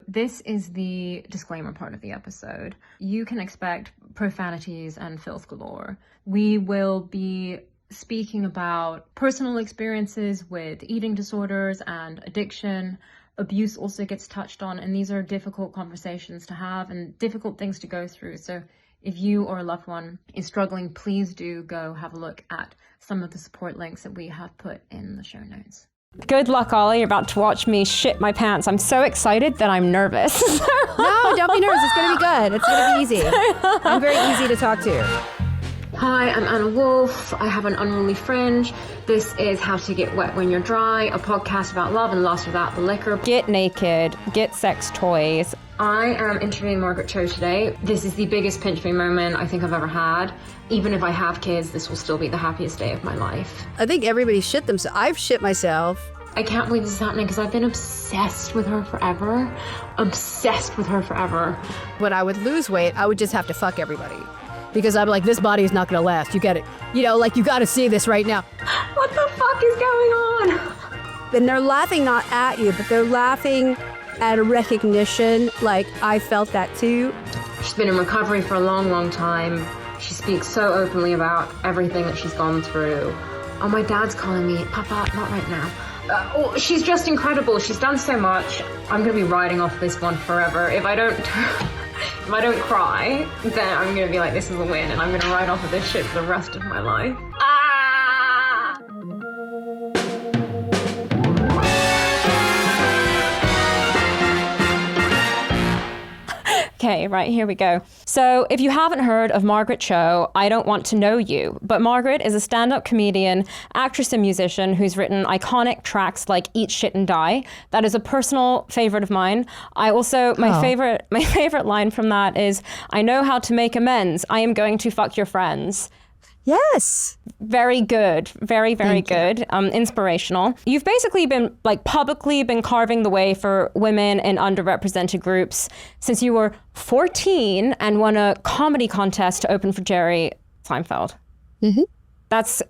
this is the disclaimer part of the episode. You can expect profanities and filth galore. We will be speaking about personal experiences with eating disorders and addiction. Abuse also gets touched on, and these are difficult conversations to have and difficult things to go through. So if you or a loved one is struggling, please do go have a look at some of the support links that we have put in the show notes. Good luck, Ollie. You're about to watch me shit my pants. I'm so excited that I'm nervous. No, don't be nervous. It's going to be good. It's going to be easy. I'm very easy to talk to. Hi, I'm Anna Wolf. I have an unruly fringe. This is How to Get Wet When You're Dry, a podcast about love and lust without the liquor. Get naked, get sex toys. I am interviewing Margaret Cho today. This is the biggest pinch me moment I think I've ever had. Even if I have kids, this will still be the happiest day of my life. I think everybody shit themselves. I've shit myself. I can't believe this is happening because I've been obsessed with her forever. Obsessed with her forever. When I would lose weight, I would just have to fuck everybody. Because I'm like, this body is not going to last. You get it. You know, like, you got to see this right now. What the fuck is going on? And they're laughing not at you, but they're laughing at a recognition, like, I felt that too. She's been in recovery for a long, long time. She speaks so openly about everything that she's gone through. Oh, my dad's calling me. Papa, not right now. She's just incredible. She's done so much. I'm going to be riding off this one forever. If I don't cry, then I'm going to be like, this is a win, and I'm going to ride off of this shit for the rest of my life. Okay, right, here we go. So if you haven't heard of Margaret Cho, I don't want to know you. But Margaret is a stand-up comedian, actress and musician who's written iconic tracks like Eat Shit and Die. That is a personal favorite of mine. I also, my favorite line from that is, I know how to make amends. I am going to fuck your friends. Yes. Very good. Very, very good. Inspirational. You've basically been publicly been carving the way for women in underrepresented groups since you were 14 and won a comedy contest to open for Jerry Seinfeld. Mm-hmm. That's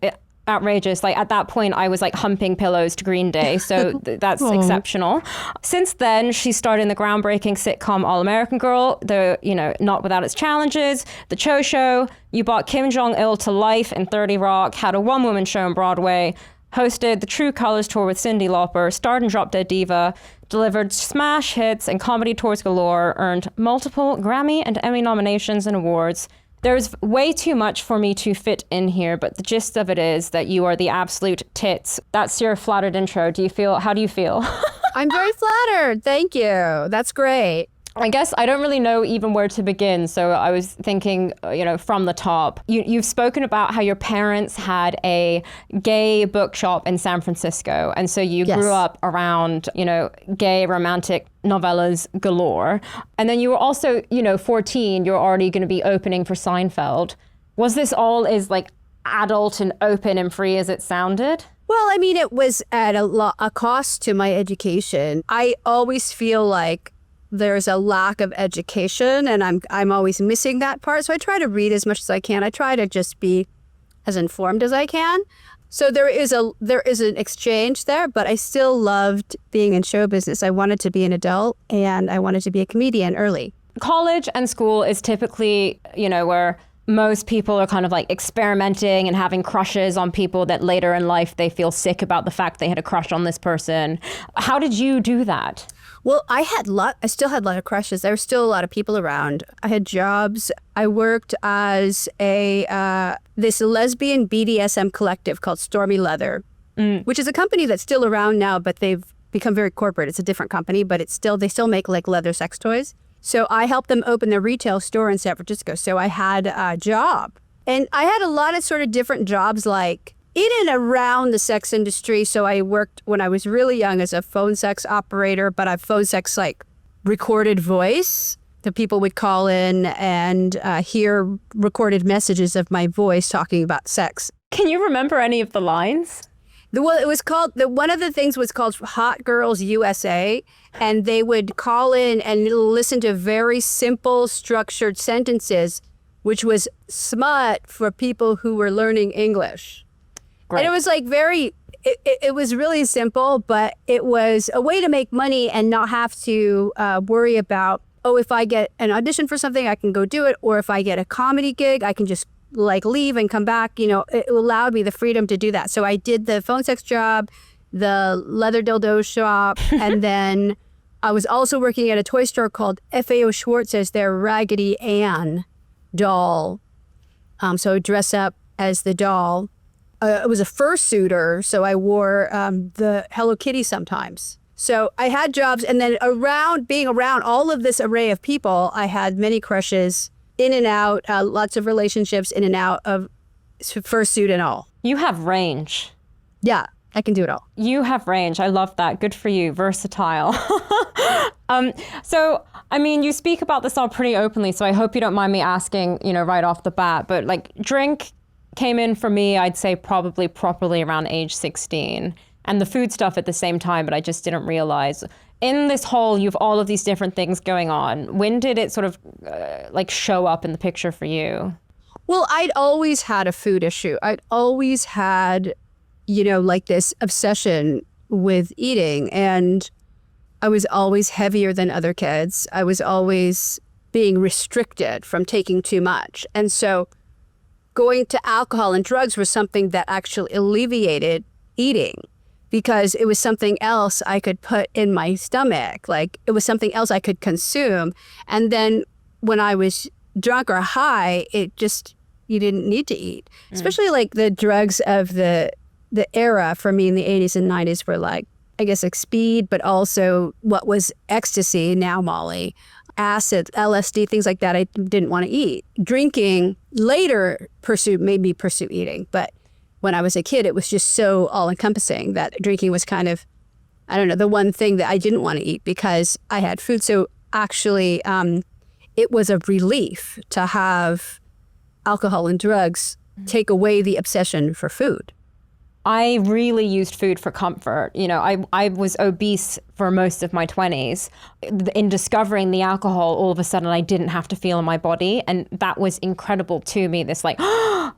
outrageous. Like, at that point, I was like humping pillows to Green Day. So that's exceptional. Since then, she starred in the groundbreaking sitcom All-American Girl, Not Without Its Challenges, The Cho Show. You brought Kim Jong-il to life in 30 Rock, had a one-woman show on Broadway, hosted the True Colors tour with Cyndi Lauper, starred in Drop Dead Diva, delivered smash hits and comedy tours galore, earned multiple Grammy and Emmy nominations and awards. There's way too much for me to fit in here, but the gist of it is that you are the absolute tits. That's your flattered intro. How do you feel? I'm very flattered. Thank you. That's great. I guess I don't really know even where to begin. So I was thinking, from the top. You've spoken about how your parents had a gay bookshop in San Francisco. And so you grew up around, gay romantic novellas galore. And then you were also, 14, you're already going to be opening for Seinfeld. Was this all as adult and open and free as it sounded? Well, I mean, it was at a cost to my education. I always feel like there's a lack of education, and I'm always missing that part. So I try to read as much as I can. I try to just be as informed as I can. So there is an exchange there, but I still loved being in show business. I wanted to be an adult, and I wanted to be a comedian early. College and school is typically, where most people are kind of experimenting and having crushes on people that later in life they feel sick about the fact they had a crush on this person. How did you do that? Well, I still had a lot of crushes. There were still a lot of people around. I had jobs. I worked as this lesbian BDSM collective called Stormy Leather, which is a company that's still around now, but they've become very corporate. It's a different company, but they still make leather sex toys. So I helped them open their retail store in San Francisco. So I had a job. And I had a lot of sort of different jobs in and around the sex industry. So I worked when I was really young as a phone sex operator, but I've phone sex recorded voice. The people would call in and hear recorded messages of my voice talking about sex. Can you remember any of the lines? It was called, one of the things was called Hot Girls USA, and they would call in and listen to very simple structured sentences, which was smut for people who were learning English. Great. And it was it was really simple, but it was a way to make money and not have to worry about, oh, if I get an audition for something, I can go do it. Or if I get a comedy gig, I can just like leave and come back. You know, it allowed me the freedom to do that. So I did the phone sex job, the leather dildo shop, and then I was also working at a toy store called FAO Schwartz as their Raggedy Ann doll. So I would dress up as the doll. I was a fursuiter, so I wore the Hello Kitty sometimes. So I had jobs, and then being around all of this array of people, I had many crushes in and out, lots of relationships in and out of fursuit and all. You have range. Yeah, I can do it all. You have range. I love that. Good for you. Versatile. So, I mean, you speak about this all pretty openly, so I hope you don't mind me asking, you know, right off the bat, but like drink came in for me, I'd say probably properly around age 16. And the food stuff at the same time, but I just didn't realize. In this whole, you have all of these different things going on. When did it sort of like show up in the picture for you? Well, I'd always had a food issue. I'd always had, you know, like this obsession with eating. And I was always heavier than other kids. I was always being restricted from taking too much. And so going to alcohol and drugs was something that actually alleviated eating, because it was something else I could put in my stomach. Like it was something else I could consume. And then when I was drunk or high, you didn't need to eat. Especially like the drugs of the era for me in the 80s and 90s were like, I guess like speed, but also what was ecstasy, now Molly, acid, LSD, things like that I didn't want to eat. Drinking later made me pursue eating. But when I was a kid, it was just so all-encompassing that drinking was kind of, I don't know, the one thing that I didn't want to eat because I had food. So actually, it was a relief to have alcohol and drugs take away the obsession for food. I really used food for comfort. You know, I was obese for most of my 20s. In discovering the alcohol, all of a sudden I didn't have to feel in my body. And that was incredible to me, this like,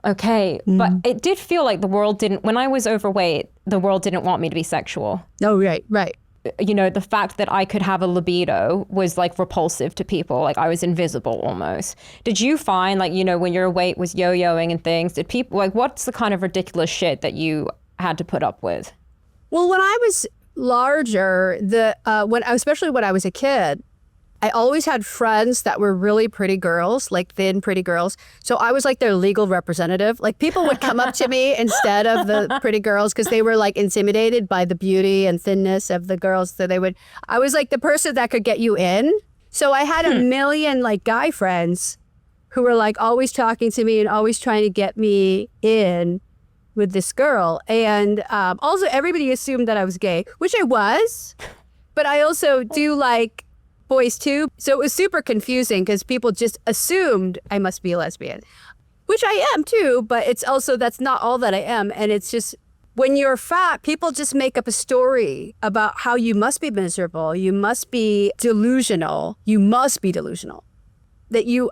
okay. But it did feel like when I was overweight, the world didn't want me to be sexual. Oh, right. You know, the fact that I could have a libido was like repulsive to people. Like I was invisible almost. Did you find like, you know, when your weight was yo-yoing and things, did people like, what's the kind of ridiculous shit that you had to put up with? Well, when I was larger, especially when I was a kid, I always had friends that were really pretty girls, like thin, pretty girls. So I was like their legal representative. Like people would come up to me instead of the pretty girls because they were like intimidated by the beauty and thinness of the girls. So I was like the person that could get you in. So I had a million like guy friends who were like always talking to me and always trying to get me in with this girl. And also everybody assumed that I was gay, which I was, but I also do like boys too. So it was super confusing because people just assumed I must be a lesbian, which I am too, but it's also, that's not all that I am. And it's just, when you're fat, people just make up a story about how you must be miserable, you must be delusional, that you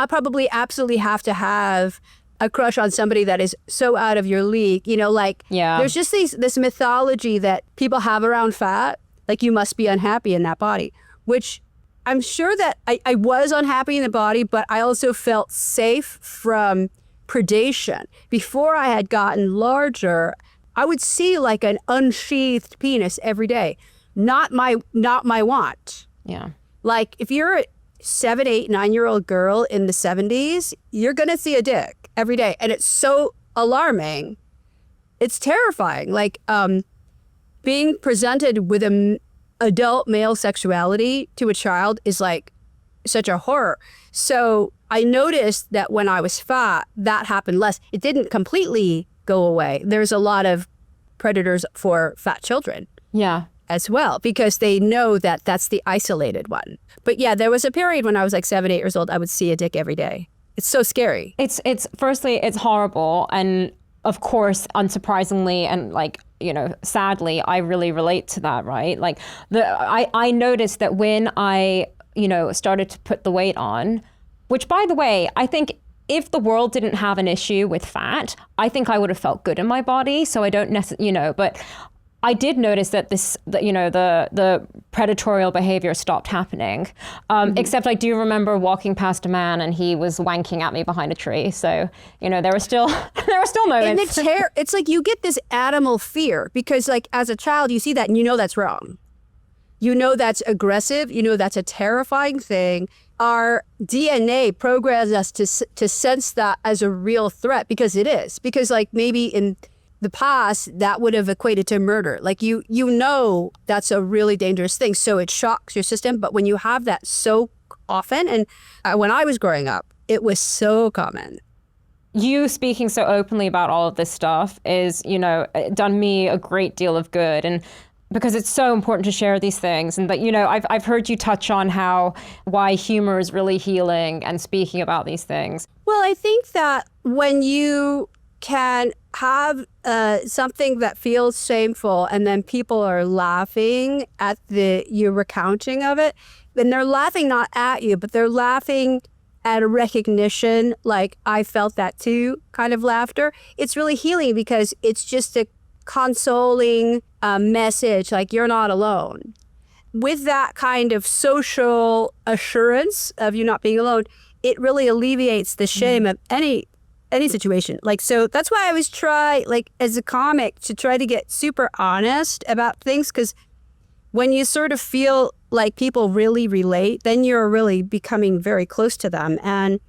probably absolutely have to have a crush on somebody that is so out of your league, you know, like there's just this mythology that people have around fat, like you must be unhappy in that body, which I'm sure that I was unhappy in the body, but I also felt safe from predation. Before I had gotten larger, I would see like an unsheathed penis every day, not my want. Yeah. Like if you're a 7, 8, 9-year-old girl in the 70s, you're gonna see a dick every day. And it's so alarming. It's terrifying. Like being presented with an adult male sexuality to a child is like such a horror. So I noticed that when I was fat, that happened less. It didn't completely go away. There's a lot of predators for fat children. Yeah. As well, because they know that that's the isolated one. But yeah, there was a period when I was like 7, 8 years old, I would see a dick every day. It's so scary. It's firstly, it's horrible. And of course, unsurprisingly, and like, you know, sadly, I really relate to that, right? Like I noticed that when I, you know, started to put the weight on, which by the way, I think if the world didn't have an issue with fat, I think I would have felt good in my body. So I don't necessarily, but I did notice that the predatorial behavior stopped happening. Except I do remember walking past a man and he was wanking at me behind a tree. So, there were still moments. And it's like you get this animal fear because like as a child, you see that and you know that's wrong. You know that's aggressive. You know that's a terrifying thing. Our DNA programs us to sense that as a real threat because it is. Because like maybe in the past, that would have equated to murder. Like you know that's a really dangerous thing. So it shocks your system. But when you have that so often, and when I was growing up, it was so common. You speaking so openly about all of this stuff is, done me a great deal of good. And because it's so important to share these things. And that, I've heard you touch on why humor is really healing and speaking about these things. Well, I think that when you can have something that feels shameful and then people are laughing at your recounting of it, and they're laughing not at you, but they're laughing at a recognition, like I felt that too kind of laughter. It's really healing because it's just a consoling message, like you're not alone. With that kind of social assurance of you not being alone, it really alleviates the shame of any situation. Like, so that's why I always try, like as a comic, to try to get super honest about things, because when you sort of feel like people really relate, then you're really becoming very close to them. And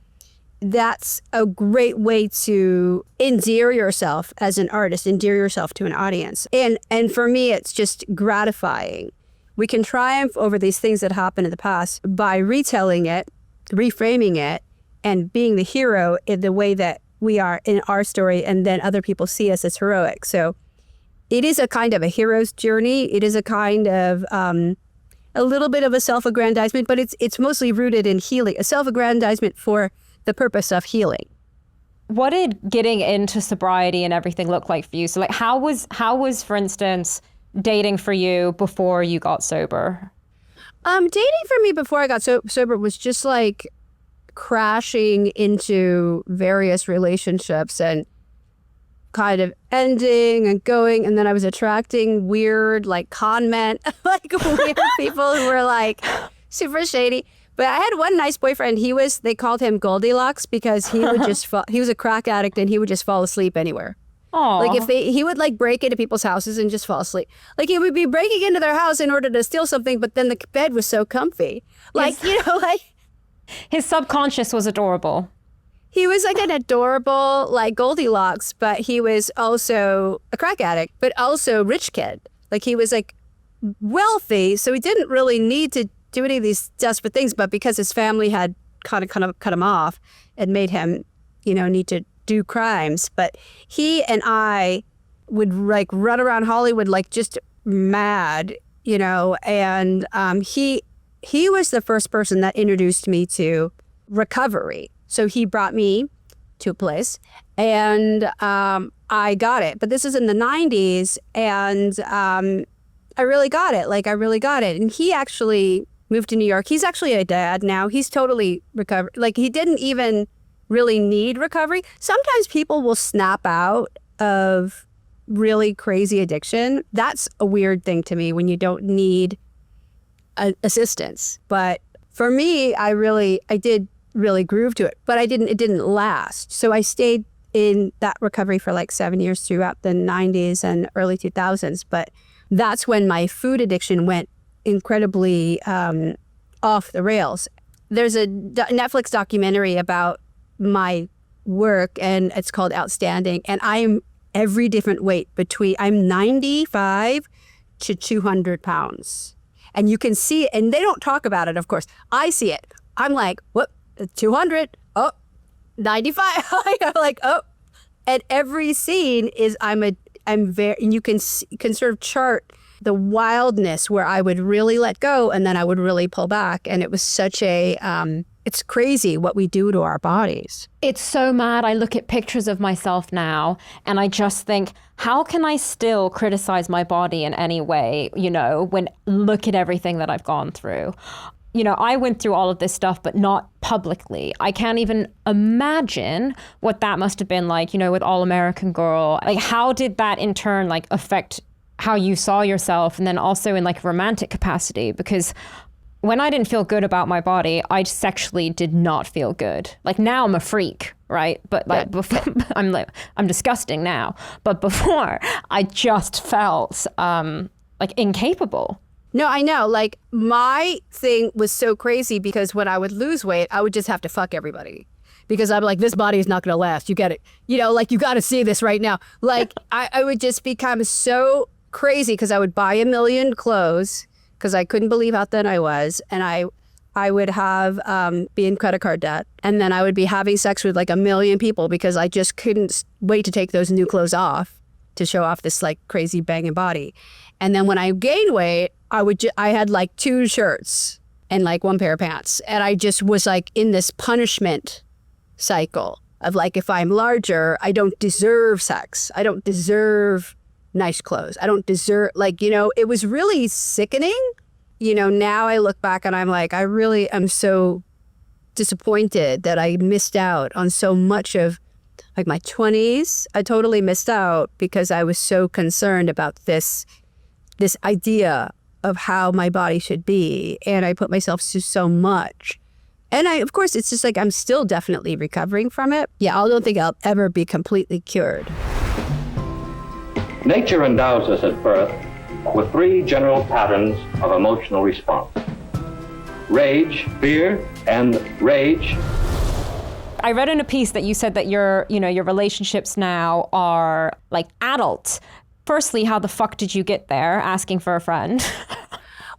that's a great way to endear yourself as an artist, endear yourself to an audience. And for me, it's just gratifying. We can triumph over these things that happened in the past by retelling it, reframing it, and being the hero in the way that we are in our story, and then other people see us as heroic. So it is a kind of a hero's journey. It is a kind of a little bit of a self-aggrandizement, but it's mostly rooted in healing, a self-aggrandizement for the purpose of healing. What did getting into sobriety and everything look like for you? So like how was, for instance, dating for you before you got sober? Dating for me before I got sober was just like crashing into various relationships and kind of ending and going, and then I was attracting weird like con men, like weird people who were like super shady. But I had one nice boyfriend. They called him Goldilocks because he would just he was a crack addict and he would just fall asleep anywhere. Aww. Like he would like break into people's houses and just fall asleep. Like he would be breaking into their house in order to steal something, but then the bed was so comfy. Like, like his subconscious was adorable. He was like an adorable, like Goldilocks, but he was also a crack addict, but also rich kid. Like he was like wealthy, so he didn't really need to do any of these desperate things, but because his family had kind of cut him off and made him, need to do crimes. But he and I would like run around Hollywood like just mad, and he was the first person that introduced me to recovery. So he brought me to a place and I got it. But this is in the 90s and I really got it. Like I really got it. And he actually moved to New York. He's actually a dad now. He's totally recovered. Like he didn't even really need recovery. Sometimes people will snap out of really crazy addiction. That's a weird thing to me when you don't need assistance. But for me, I did really groove to it, but it didn't last. So I stayed in that recovery for like 7 years throughout the 90s and early 2000s. But that's when my food addiction went incredibly off the rails. There's a Netflix documentary about my work and it's called Outstanding. And I'm every different weight I'm 95 to 200 pounds. And you can see it, and they don't talk about it, of course. I see it. I'm like, what? 200, oh, 95. I'm like, oh. And every scene is I'm very, and you can sort of chart the wildness where I would really let go and then I would really pull back. And it was such a, it's crazy what we do to our bodies. It's so mad. I look at pictures of myself now and I just think, how can I still criticize my body in any way, when look at everything that I've gone through. I went through all of this stuff, but not publicly. I can't even imagine what that must have been like, with All American Girl. Like, how did that in turn like affect how you saw yourself, and then also in like romantic capacity? Because when I didn't feel good about my body, I sexually did not feel good. Like, now I'm a freak, right? But like before, I'm disgusting now. But before, I just felt like incapable. No, I know. Like, my thing was so crazy because when I would lose weight, I would just have to fuck everybody. Because I'm like, this body is not going to last. You get it. Like, you got to see this right now. Like, I would just become so crazy because I would buy a million clothes because I couldn't believe how thin I was. And I would have be in credit card debt. And then I would be having sex with like a million people because I just couldn't wait to take those new clothes off to show off this like crazy banging body. And then when I gained weight, I had like 2 shirts and like 1 pair of pants. And I just was like in this punishment cycle of like, if I'm larger, I don't deserve sex. I don't deserve nice clothes. I don't deserve, like, it was really sickening. Now I look back and I'm like, I really am so disappointed that I missed out on so much of like my 20s. I totally missed out because I was so concerned about this idea of how my body should be. And I put myself through so much. And of course, it's just like, I'm still definitely recovering from it. Yeah, I don't think I'll ever be completely cured. Nature endows us at birth with 3 general patterns of emotional response: rage, fear, and rage. I read in a piece that you said that your relationships now are like adult. Firstly, how the fuck did you get there asking for a friend?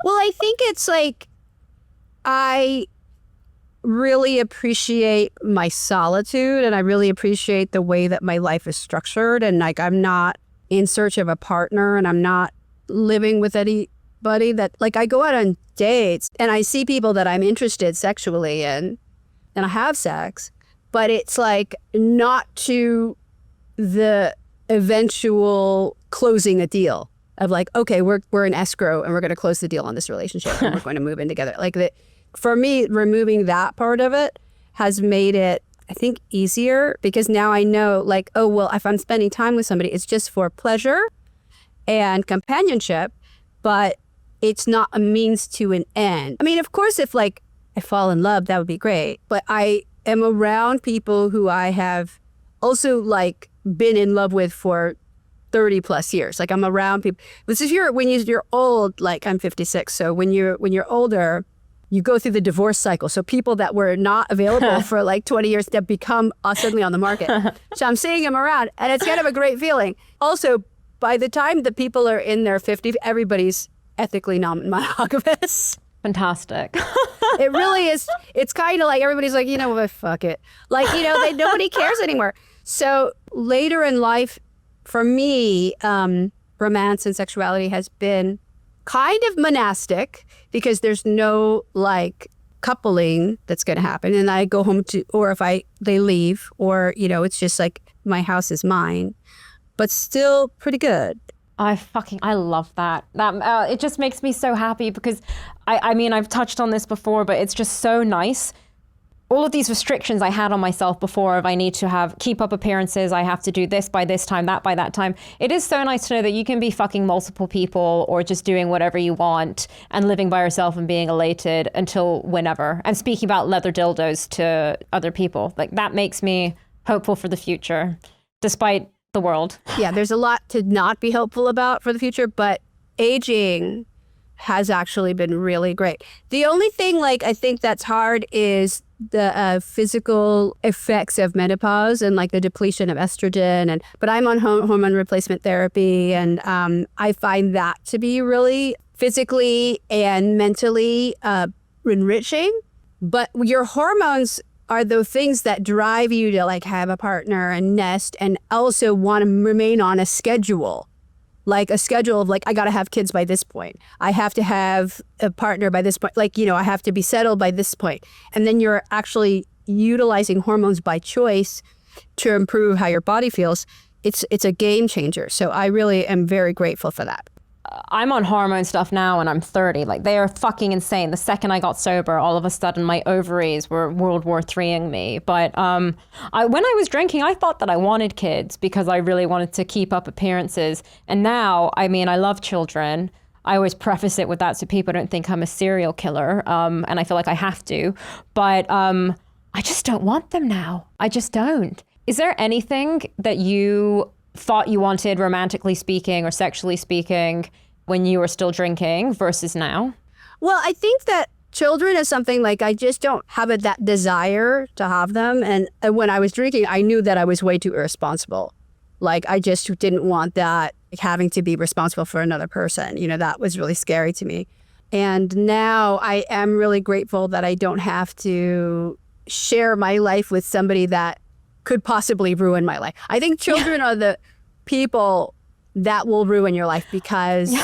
Well, I think it's like, I really appreciate my solitude, and I really appreciate the way that my life is structured. And like, I'm not in search of a partner, and I'm not living with anybody that, like, I go out on dates and I see people that I'm interested sexually in, and I have sex, but it's like not to the eventual closing a deal of like, okay, we're in escrow and we're going to close the deal on this relationship and we're going to move in together. Like, for me, removing that part of it has made it, I think, easier, because now I know, like, oh, well, if I'm spending time with somebody, it's just for pleasure and companionship, but it's not a means to an end. I mean, of course, if like I fall in love, that would be great. But I am around people who I have also like been in love with for 30 plus years. Like, I'm around people. This is when you're old, like I'm 56. So when you're older, you go through the divorce cycle. So people that were not available for like 20 years that become suddenly on the market. So I'm seeing them around, and it's kind of a great feeling. Also, by the time the people are in their 50s, everybody's ethically non-monogamous. Fantastic. It really is. It's kind of like everybody's like, what, fuck it. Like, nobody cares anymore. So later in life, for me, romance and sexuality has been kind of monastic, because there's no like coupling that's going to happen. And I go home or if they leave, or, it's just like my house is mine, but still pretty good. I love that. It just makes me so happy, because I mean, I've touched on this before, but it's just so nice. All of these restrictions I had on myself before of I need to keep up appearances, I have to do this by this time, that by that time. It is so nice to know that you can be fucking multiple people or just doing whatever you want and living by yourself and being elated until whenever. And speaking about leather dildos to other people. Like, that makes me hopeful for the future, despite the world. Yeah, there's a lot to not be hopeful about for the future, but aging has actually been really great. The only thing, like, I think that's hard is the physical effects of menopause and like the depletion of estrogen. But I'm on hormone replacement therapy, and I find that to be really physically and mentally enriching. But your hormones are the things that drive you to like have a partner and nest, and also want to remain on a schedule. Like a schedule of like, I got to have kids by this point. I have to have a partner by this point. Like, I have to be settled by this point. And then you're actually utilizing hormones by choice to improve how your body feels. It's a game changer. So I really am very grateful for that. I'm on hormone stuff now and I'm 30. Like, they are fucking insane. The second I got sober, all of a sudden my ovaries were World War IIIing me. But when I was drinking, I thought that I wanted kids because I really wanted to keep up appearances. And now, I mean, I love children. I always preface it with that so people don't think I'm a serial killer. And I feel like I have to. But I just don't want them now. I just don't. Is there anything that you thought you wanted, romantically speaking or sexually speaking, when you were still drinking versus now? Well, I think that children is something like I just don't have that desire to have them. And when I was drinking, I knew that I was way too irresponsible. Like, I just didn't want that, like, having to be responsible for another person. You know, that was really scary to me. And now I am really grateful that I don't have to share my life with somebody that could possibly ruin my life. I think children are the people that will ruin your life because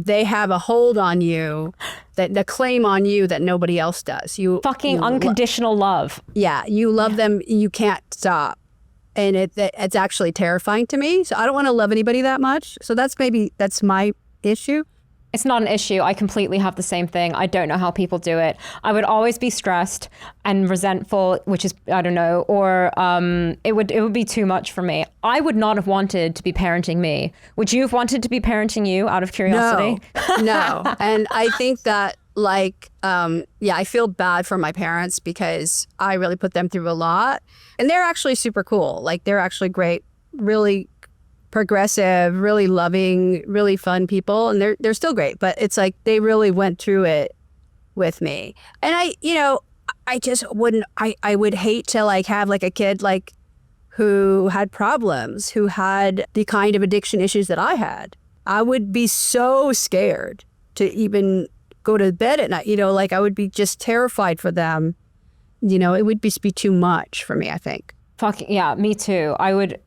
they have a hold on you, that the claim on you that nobody else does. You unconditional love. Yeah, you love them. You can't stop, and it's actually terrifying to me. So I don't want to love anybody that much. So that's my issue. It's not an issue. I completely have the same thing. I don't know how people do it. I would always be stressed and resentful, which is, I don't know, or it would be too much for me. I would not have wanted to be parenting me. Would you have wanted to be parenting you out of curiosity? No. And I think that, like, I feel bad for my parents because I really put them through a lot. And they're actually super cool. Like, they're actually great, really progressive, really loving, really fun people, and they're still great. But it's like they really went through it with me, and I just wouldn't. I would hate to like have like a kid like who had problems, who had the kind of addiction issues that I had. I would be so scared to even go to bed at night. Like I would be just terrified for them. It would be too much for me, I think. Fucking yeah, me too. I would.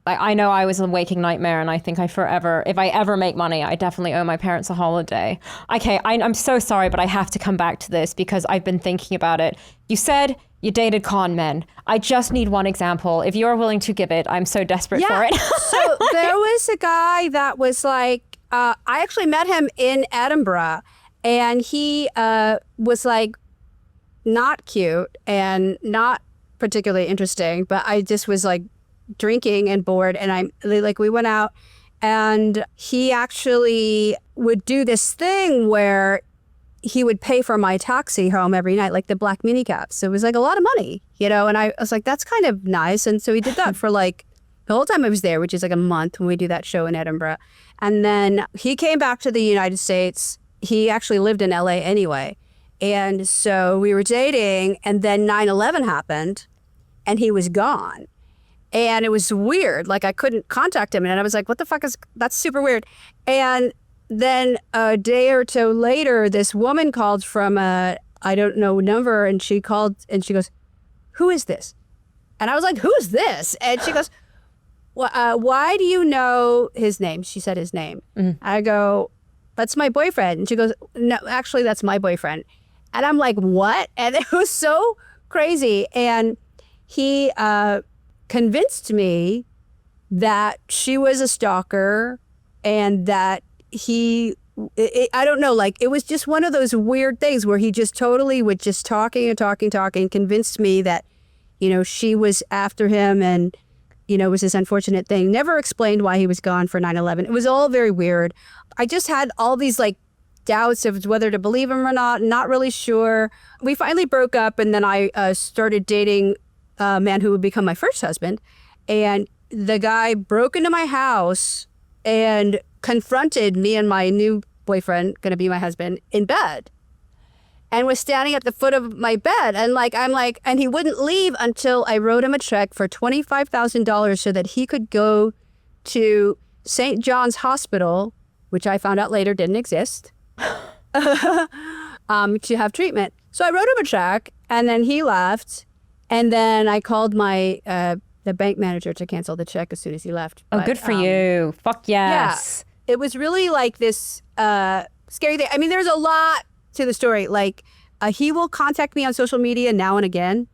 I know I was a waking nightmare, and I think if I ever make money, I definitely owe my parents a holiday. Okay, I'm so sorry, but I have to come back to this because I've been thinking about it. You said you dated con men. I just need one example. If you're willing to give it, I'm so desperate for it. So there was a guy that was like, I actually met him in Edinburgh, and he was like not cute and not particularly interesting, but I just was like drinking and bored, and we went out, and he actually would do this thing where he would pay for my taxi home every night, like the black minicab. So it was like a lot of money, and I was like, that's kind of nice. And so he did that for like the whole time I was there, which is like a month when we do that show in Edinburgh. And then he came back to the United States. He actually lived in LA anyway. And so we were dating, and then 9/11 happened and he was gone. And it was weird. Like, I couldn't contact him. And I was like, what the fuck that's super weird. And then a day or two later, this woman called from a, I don't know, number. And she called and she goes, who is this? And I was like, who's this? And she goes, well, why do you know his name? She said his name. Mm-hmm. I go, that's my boyfriend. And she goes, no, actually, that's my boyfriend. And I'm like, what? And it was so crazy. And he convinced me that she was a stalker and that I don't know, like it was just one of those weird things where he just totally would just talking, convinced me that, she was after him and, it was this unfortunate thing. Never explained why he was gone for 9/11. It was all very weird. I just had all these like doubts of whether to believe him or not really sure. We finally broke up, and then I started dating a man who would become my first husband. And the guy broke into my house and confronted me and my new boyfriend, gonna be my husband, in bed, and was standing at the foot of my bed. And and he wouldn't leave until I wrote him a check for $25,000 so that he could go to St. John's Hospital, which I found out later didn't exist, to have treatment. So I wrote him a check, and then he left. And then I called my the bank manager to cancel the check as soon as he left. Oh, good for you. Fuck yes. Yeah, it was really like this scary thing. I mean, there's a lot to the story. Like, he will contact me on social media now and again.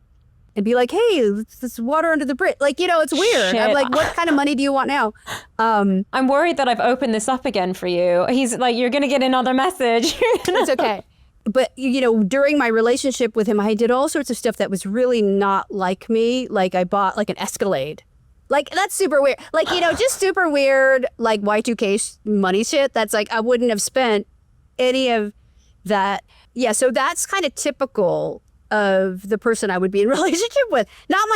and be like, hey, there's water under the bridge. Like, it's weird. Shit. I'm like, what kind of money do you want now? I'm worried that I've opened this up again for you. He's like, you're going to get another message. It's okay. But, during my relationship with him, I did all sorts of stuff that was really not like me. Like I bought like an Escalade. Like, that's super weird. Like, just super weird, like Y2K money shit. That's like, I wouldn't have spent any of that. Yeah, so that's kind of typical of the person I would be in a relationship with. Not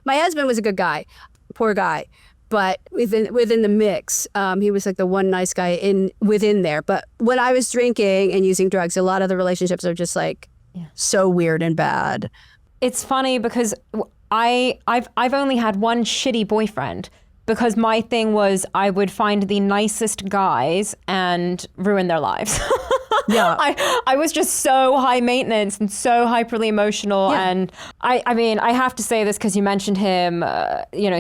my husband was a good guy, poor guy. But within the mix, he was like the one nice guy within there. But when I was drinking and using drugs, a lot of the relationships are just like so weird and bad. It's funny because I've only had one shitty boyfriend because my thing was I would find the nicest guys and ruin their lives. Yeah. I was just so high maintenance and so hyperly emotional. Yeah. And I mean, I have to say this because you mentioned him,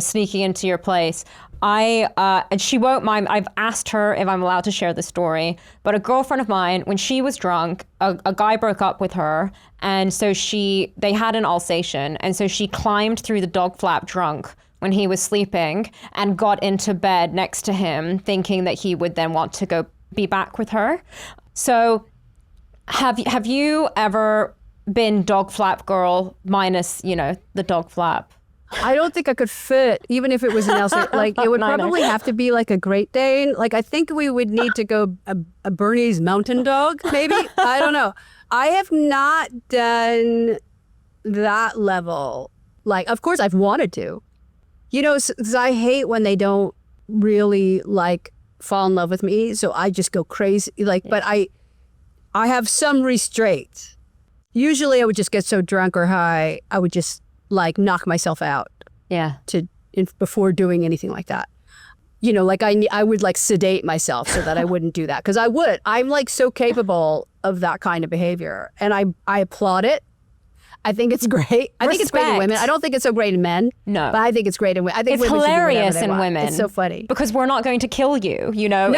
sneaking into your place. And she won't mind. I've asked her if I'm allowed to share the story. But a girlfriend of mine, when she was drunk, a guy broke up with her. And so they had an Alsatian. And so she climbed through the dog flap drunk when he was sleeping and got into bed next to him, thinking that he would then want to go be back with her. So have you ever been dog flap girl minus, the dog flap? I don't think I could fit, even if it was an Alsatian. Like, it would probably have to be like a Great Dane. Like, I think we would need to go a Bernese Mountain Dog, maybe. I don't know. I have not done that level. Like, of course, I've wanted to. 'Cause I hate when they don't really, like, fall in love with me. So I just go crazy. Like, but I have some restraint. Usually I would just get so drunk or high, I would just like knock myself out. Yeah. Before doing anything like that. Like I would like sedate myself so that I wouldn't do that. Because I'm like so capable of that kind of behavior. And I applaud it. I think it's great. I think it's great in women. I don't think it's so great in men. No. But I think it's great in women. I think it's women hilarious should do in want. women. It's so funny. Because we're not going to kill you, No.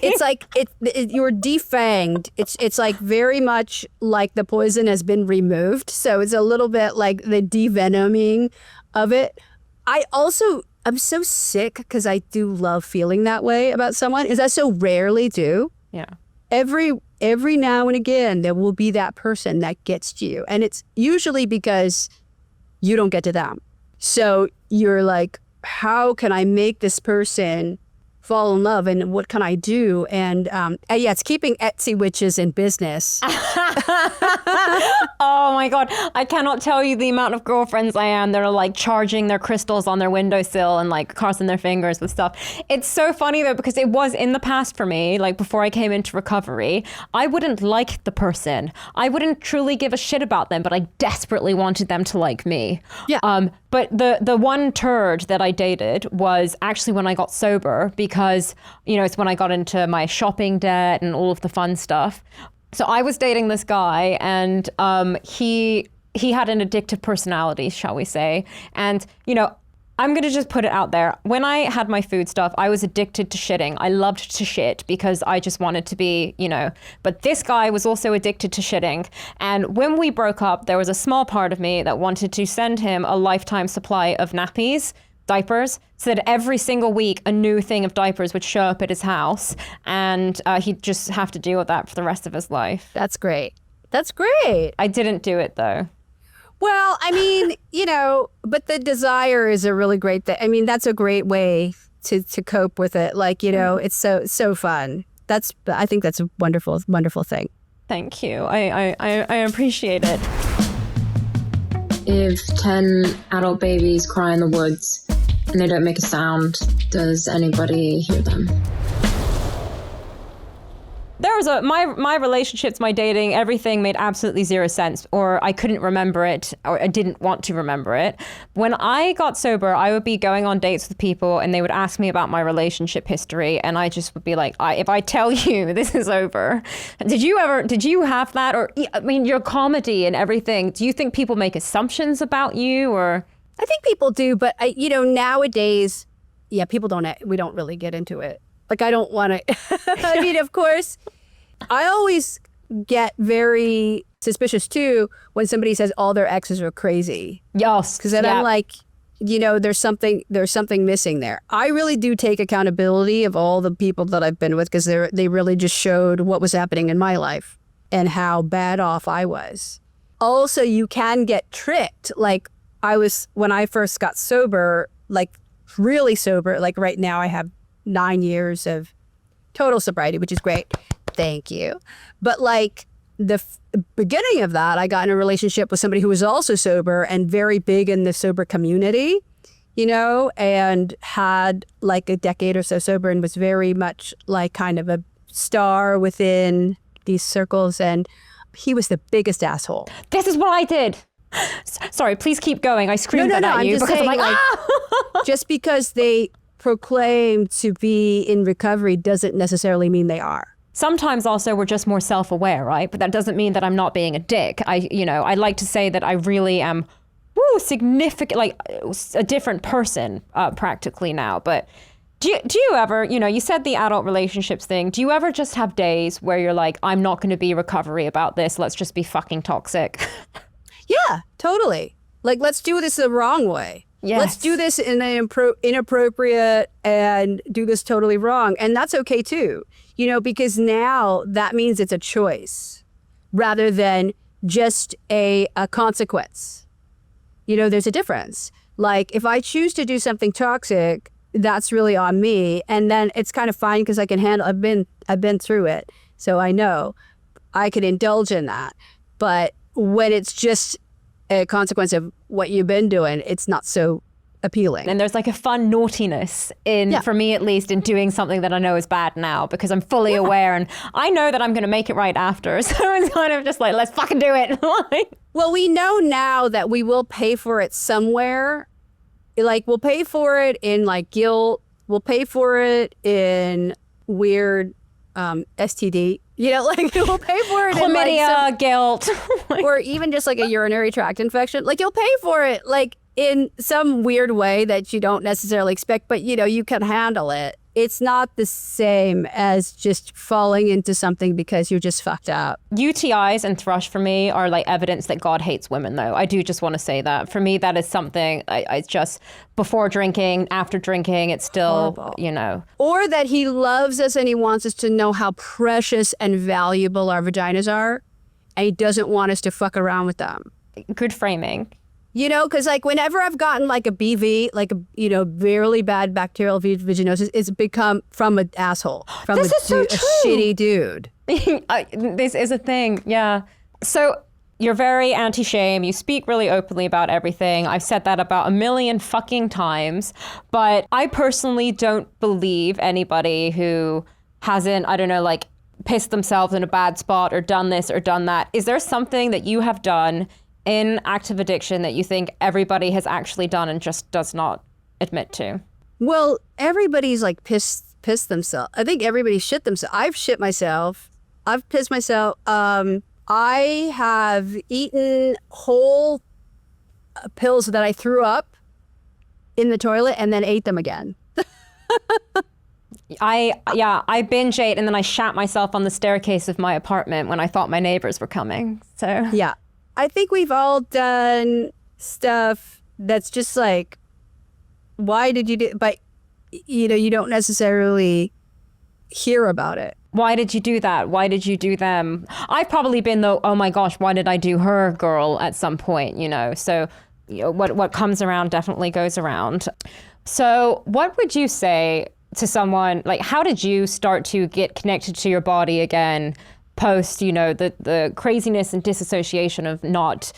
It's like you're defanged. It's like very much like the poison has been removed. So it's a little bit like the devenoming of it. I'm so sick because I do love feeling that way about someone, is I so rarely do. Yeah. Every now and again, there will be that person that gets to you. And it's usually because you don't get to them. So you're like, how can I make this person fall in love and what can I do? And it's keeping Etsy witches in business. Oh my God. I cannot tell you the amount of girlfriends I am that are like charging their crystals on their windowsill and like crossing their fingers with stuff. It's so funny though, because it was in the past for me, like before I came into recovery, I wouldn't like the person. I wouldn't truly give a shit about them, but I desperately wanted them to like me. Yeah. But the one turd that I dated was actually when I got sober, because, it's when I got into my shopping debt and all of the fun stuff. So I was dating this guy and he had an addictive personality, shall we say. And, I'm going to just put it out there. When I had my food stuff, I was addicted to shitting. I loved to shit because I just wanted to be, but this guy was also addicted to shitting. And when we broke up, there was a small part of me that wanted to send him a lifetime supply of nappies, diapers, so that every single week a new thing of diapers would show up at his house and he'd just have to deal with that for the rest of his life. That's great. That's great. I didn't do it though. Well, I mean, but the desire is a really great thing. I mean, that's a great way to cope with it. Like, it's so fun. I think that's a wonderful, wonderful thing. Thank you. I appreciate it. If 10 adult babies cry in the woods and they don't make a sound, does anybody hear them? There was my relationships, my dating, everything made absolutely zero sense, or I couldn't remember it, or I didn't want to remember it. When I got sober, I would be going on dates with people and they would ask me about my relationship history, and I just would be like, if I tell you this is over. Did you have that? Or, I mean, your comedy and everything, do you think people make assumptions about you, or? I think people do, but nowadays, people we don't really get into it. Like, I don't want to, I mean, of course, I always get very suspicious too when somebody says all their exes are crazy. Yes. Because then I'm like, there's something missing there. I really do take accountability of all the people that I've been with because they really just showed what was happening in my life and how bad off I was. Also, you can get tricked. Like when I first got sober, like really sober, like right now I have 9 years of total sobriety, which is great. Thank you. But like the beginning of that, I got in a relationship with somebody who was also sober and very big in the sober community, and had like a decade or so sober and was very much like kind of a star within these circles. And he was the biggest asshole. This is what I did. Sorry, please keep going. I screamed at I'm you just because saying, I'm like, ah! Just because they proclaim to be in recovery doesn't necessarily mean they are. Sometimes also we're just more self-aware, right? But that doesn't mean that I'm not being a dick. I like to say that I really am significant, like a different person practically now. But do you ever, you said the adult relationships thing. Do you ever just have days where you're like, I'm not going to be recovery about this. Let's just be fucking toxic. Yeah, totally. Like, let's do this the wrong way. Yes. Let's do this in an inappropriate and do this totally wrong. And that's okay too, because now that means it's a choice rather than just a consequence. There's a difference. Like if I choose to do something toxic, that's really on me. And then it's kind of fine because I can handle, I've been through it. So I know I could indulge in that. But when it's just a consequence of what you've been doing, it's not so appealing. And there's like a fun naughtiness for me at least, in doing something that I know is bad now because I'm fully aware and I know that I'm going to make it right after. So it's kind of just like, let's fucking do it. Well, we know now that we will pay for it somewhere. Like we'll pay for it in like guilt. We'll pay for it in weird STD. Like we'll pay for it chlamydia, in like guilt. or even just like a urinary tract infection. Like you'll pay for it like in some weird way that you don't necessarily expect, but you can handle it. It's not the same as just falling into something because you're just fucked up. UTIs and thrush for me are like evidence that God hates women, though. I do just want to say that. For me, that is something I just, before drinking, after drinking, it's still, horrible. Or that he loves us and he wants us to know how precious and valuable our vaginas are, and he doesn't want us to fuck around with them. Good framing. Because like whenever I've gotten like a BV, like a really bad bacterial vaginosis, it's become from an asshole, from a shitty dude. This is a thing, yeah. So you're very anti-shame. You speak really openly about everything. I've said that about a million fucking times. But I personally don't believe anybody who hasn't, pissed themselves in a bad spot or done this or done that. Is there something that you have done in active addiction that you think everybody has actually done and just does not admit to? Well, everybody's like pissed themselves. I think everybody shit themselves. I've shit myself. I've pissed myself. I have eaten whole pills that I threw up in the toilet and then ate them again. I binge ate and then I shat myself on the staircase of my apartment when I thought my neighbors were coming. So yeah. I think we've all done stuff that's just like, why did you do, but you don't necessarily hear about it. Why did you do that? Why did you do them? I've probably been the, oh my gosh, why did I do her girl at some point, So what comes around definitely goes around. So what would you say to someone, like how did you start to get connected to your body again post, the craziness and disassociation of not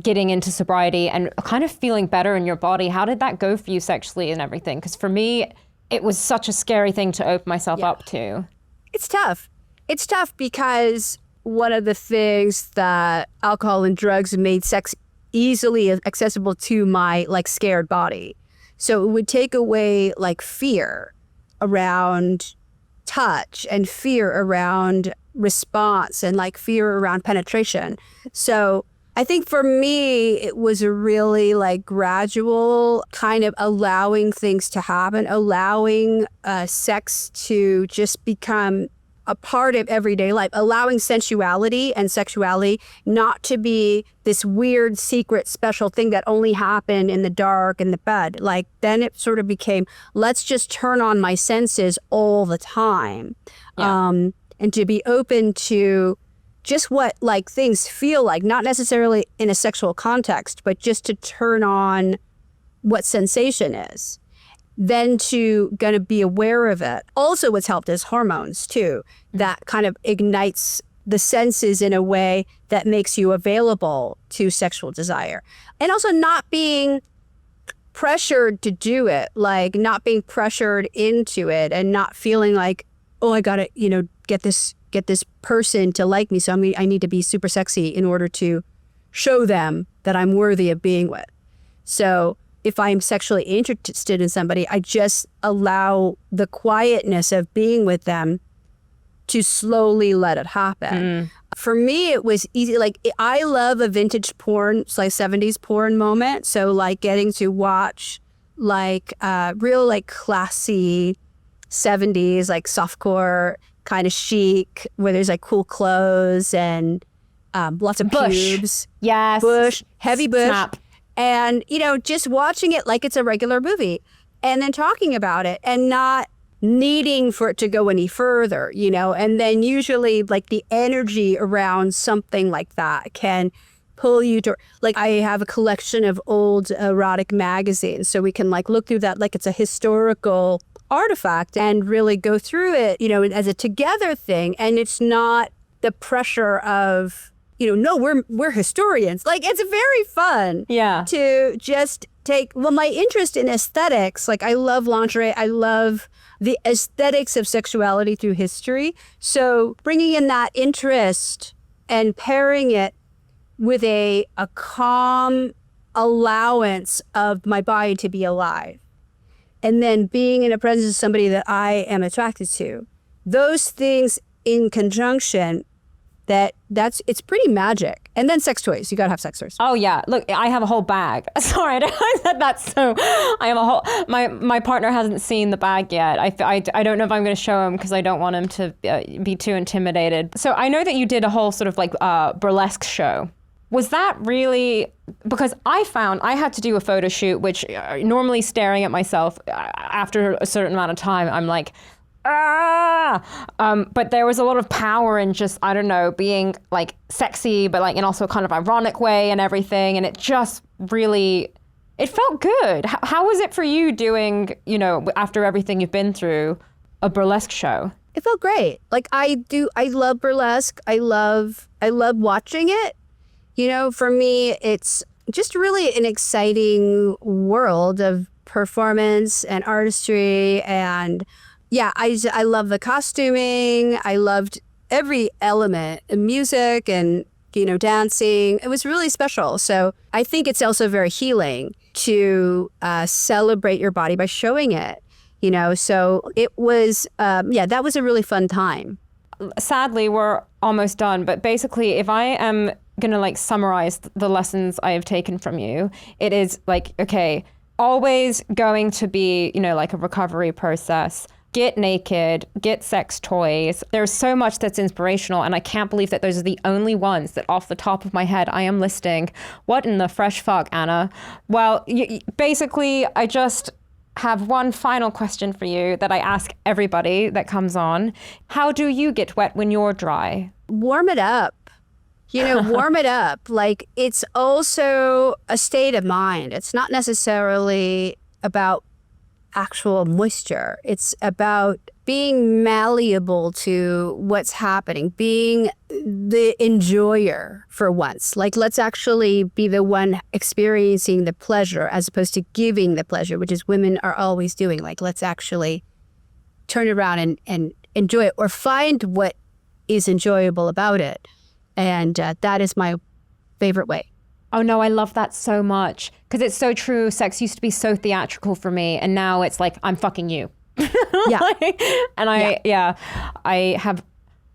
getting into sobriety and kind of feeling better in your body? How did that go for you sexually and everything? Because for me, it was such a scary thing to open myself up to. It's tough. It's tough because one of the things that alcohol and drugs made sex easily accessible to my like scared body. So it would take away like fear around touch and fear around response and like fear around penetration. So I think for me, it was a really like gradual kind of allowing things to happen, allowing sex to just become a part of everyday life, allowing sensuality and sexuality not to be this weird, secret, special thing that only happened in the dark in the bed. Like, then it sort of became, let's just turn on my senses all the time. Yeah. And to be open to just what like things feel like, not necessarily in a sexual context, but just to turn on what sensation is. Then to gonna be aware of it. Also what's helped is hormones too. That kind of ignites the senses in a way that makes you available to sexual desire. And also not being pressured to do it, like not being pressured into it and not feeling like, oh, I gotta, get this person to like me. So I need to be super sexy in order to show them that I'm worthy of being with. So if I'm sexually interested in somebody, I just allow the quietness of being with them to slowly let it happen. For me, it was easy. Like, I love a vintage porn, like 70s porn moment. So like getting to watch like real like classy 70s, like softcore kind of chic, where there's like cool clothes and lots of pubes. Yes. Bush, heavy bush. Snap. And, just watching it like it's a regular movie and then talking about it and not needing for it to go any further, and then usually like the energy around something like that can pull you to, like, I have a collection of old erotic magazines, so we can like look through that like it's a historical artifact and really go through it, as a together thing. And it's not the pressure of, no, we're historians. Like, it's very fun to just take, my interest in aesthetics, like I love lingerie, I love the aesthetics of sexuality through history. So bringing in that interest and pairing it with a calm allowance of my body to be alive. And then being in the presence of somebody that I am attracted to. Those things in conjunction, it's pretty magic. And then sex toys. You gotta have sex toys. Oh yeah, look, I have a whole bag. Sorry, I said that. So I have a whole. My partner hasn't seen the bag yet. I don't know if I'm going to show him because I don't want him to be too intimidated. So I know that you did a whole sort of like burlesque show. Was that really, because I found I had to do a photo shoot, which normally staring at myself after a certain amount of time, I'm like, but there was a lot of power in just, I don't know, being like sexy, but like in also kind of ironic way and everything. And it just really, it felt good. How was it for you doing, after everything you've been through, a burlesque show? It felt great. Like I love burlesque. I love watching it. For me, it's just really an exciting world of performance and artistry. And yeah, I love the costuming. I loved every element, music and, dancing. It was really special. So I think it's also very healing to celebrate your body by showing it, So it was, that was a really fun time. Sadly, we're almost done. But basically, if I am going to like summarize the lessons I have taken from you, it is like, okay, always going to be, like a recovery process. Get naked, get sex toys. There's so much that's inspirational, and I can't believe that those are the only ones that off the top of my head I am listing. What in the fresh fuck, Anna? Well, basically, I just have one final question for you that I ask everybody that comes on. How do you get wet when you're dry? Warm it up. Warm it up. Like, it's also a state of mind. It's not necessarily about actual moisture. It's about being malleable to what's happening, being the enjoyer for once. Like, let's actually be the one experiencing the pleasure as opposed to giving the pleasure, which is women are always doing. Like, let's actually turn around and enjoy it or find what is enjoyable about it. And that is my favorite way. Oh no, I love that so much because it's so true. Sex used to be so theatrical for me, and now it's like, I'm fucking you. Yeah. And I have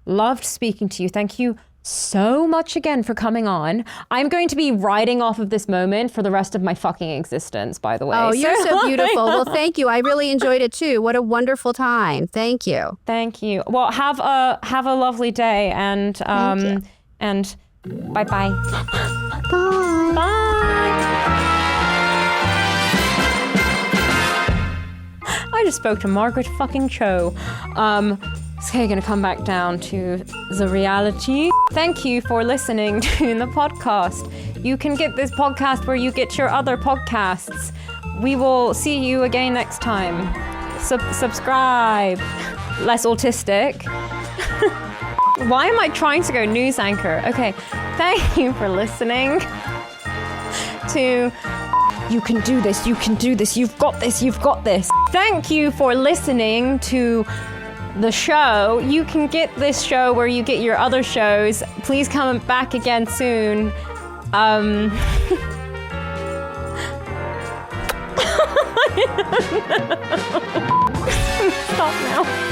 loved speaking to you. Thank you so much again for coming on. I'm going to be riding off of this moment for the rest of my fucking existence, by the way. Oh, you're so beautiful. Well, thank you. I really enjoyed it too. What a wonderful time. Thank you. Thank you. Well, have a lovely day, and and bye-bye. Bye. Bye. I just spoke to Margaret fucking Cho. Okay, gonna come back down to the reality. Thank you for listening to the podcast. You can get this podcast where you get your other podcasts. We will see you again next time. Subscribe. Less autistic. Why am I trying to go news anchor? Okay, thank you for listening to You Can Do This, You Can Do This, You've Got This, You've Got This. Thank you for listening to the show. You can get this show where you get your other shows. Please come back again soon. Stop now.